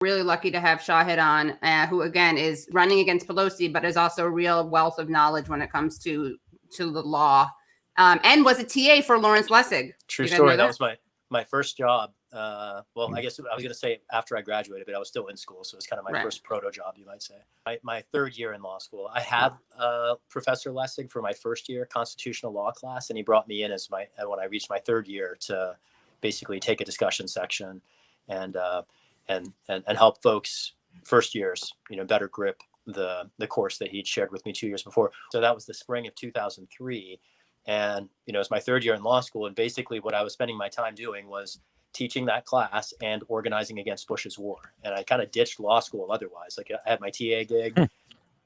really lucky to have Shahid on, who again is running against Pelosi, but is also a real wealth of knowledge when it comes to the law, and was a TA for Lawrence Lessig. True story. That was my first job. Well, I guess I was going to say after I graduated, but I was still in school, so it was kind of my first proto job, you might say. My third year in law school, I had Professor Lessig for my first year constitutional law class, and he brought me in when I reached my third year to basically take a discussion section and help folks first years, better grip the course that he'd shared with me 2 years before. So that was the spring of 2003. And, it's my third year in law school. And basically what I was spending my time doing was teaching that class and organizing against Bush's war. And I kind of ditched law school otherwise. Like I had my TA gig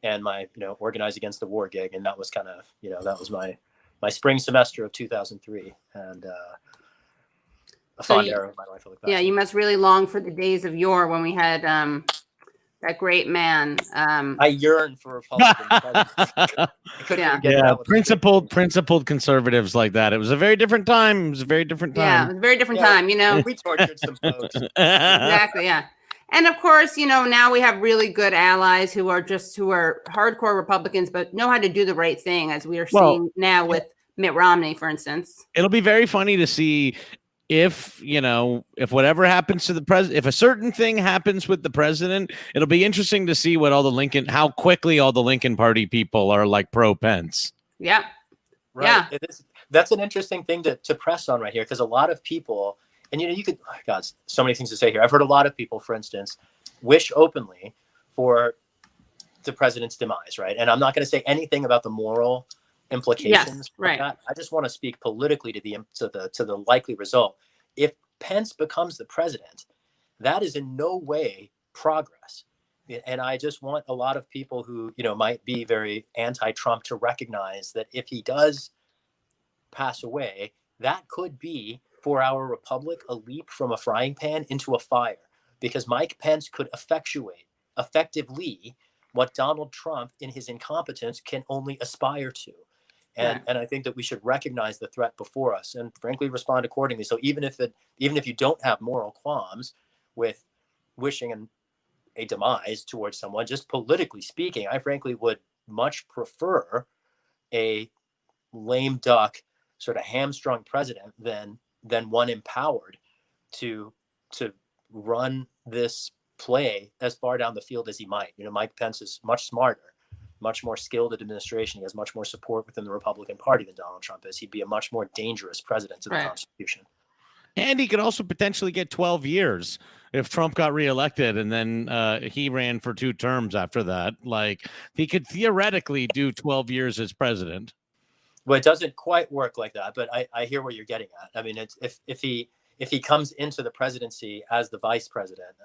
and my, organize against the war gig. And that was kind of, that was my spring semester of 2003. And a fond era of my life. Yeah, you must really long for the days of yore when we had that great man. I yearn for Republicans. Principled conservatives like that. It was a very different time. Yeah, it was a very different time. We tortured some folks. Exactly. Yeah. And of course, now we have really good allies who are hardcore Republicans, but know how to do the right thing, as we are seeing now with Mitt Romney, for instance. It'll be very funny to see if whatever happens to the president, if a certain thing happens with the president, it'll be interesting to see how quickly all the Lincoln Party people are like pro Pence. Yeah. Right. Yeah. That's an interesting thing to press on right here, because a lot of people, and you could, oh God, so many things to say here. I've heard a lot of people, for instance, wish openly for the president's demise, right? And I'm not going to say anything about the moral implications. Right. I just want to speak politically to the likely result. If Pence becomes the president, that is in no way progress. And I just want a lot of people who, might be very anti-Trump to recognize that if he does pass away, that could be, for our republic, a leap from a frying pan into a fire, because Mike Pence could effectively what Donald Trump in his incompetence can only aspire to. And I think that we should recognize the threat before us and frankly respond accordingly. So even if you don't have moral qualms with wishing a demise towards someone, just politically speaking, I frankly would much prefer a lame duck sort of hamstrung president than one empowered to run this play as far down the field as he might. Mike Pence is much smarter, much more skilled at administration. He has much more support within the Republican Party than Donald Trump is. He'd be a much more dangerous president to the Constitution. And he could also potentially get 12 years if Trump got reelected and then he ran for 2 terms after that. Like, he could theoretically do 12 years as president. Well, it doesn't quite work like that, but I hear where you're getting at. I mean, it's if he comes into the presidency as the vice president,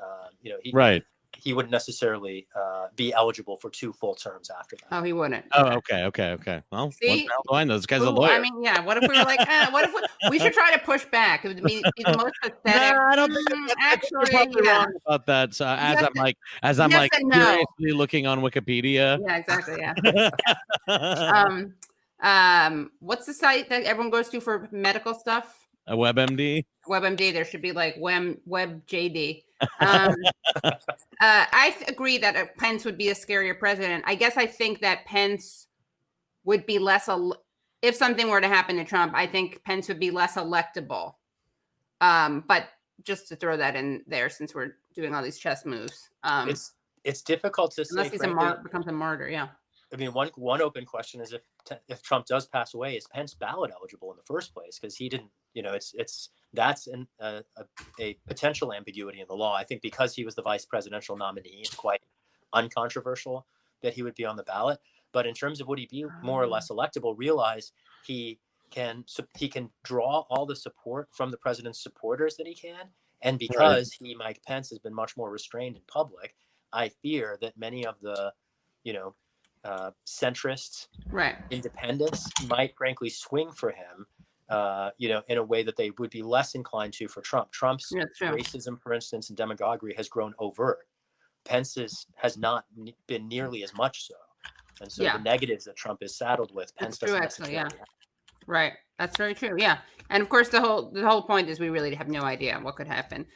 he wouldn't necessarily be eligible for 2 full terms after that. Oh, he wouldn't. Oh, okay. Well, see? What the hell do I know? This guy's a lawyer. I mean, yeah. What if we were like, what if we should try to push back? It would be the most pathetic. No, I don't think actually, you're probably wrong about that. So as I'm curiously looking on Wikipedia. Yeah, exactly. Yeah. What's the site that everyone goes to for medical stuff? A WebMD. WebMD. There should be like WebJD. I agree that Pence would be a scarier president. I guess I think that Pence would be less, if something were to happen to Trump, I think Pence would be less electable. But just to throw that in there, since we're doing all these chess moves, it's difficult to unless say. Unless he becomes a martyr, yeah. I mean, one open question is if Trump does pass away, is Pence ballot eligible in the first place? Because he didn't, that's a potential ambiguity in the law. I think because he was the vice presidential nominee, it's quite uncontroversial that he would be on the ballot. But in terms of would he be more or less electable, realize he can draw all the support from the president's supporters that he can. And because Mike Pence has been much more restrained in public, I fear that many of the, centrists, independents might frankly swing for him, in a way that they would be less inclined to for Trump. Trump's racism, for instance, and demagoguery has grown overt. Pence's has not been nearly as much so. And so the negatives that Trump is saddled with, Pence doesn't necessarily have. Right. That's very true. Yeah. And of course, the whole point is we really have no idea what could happen.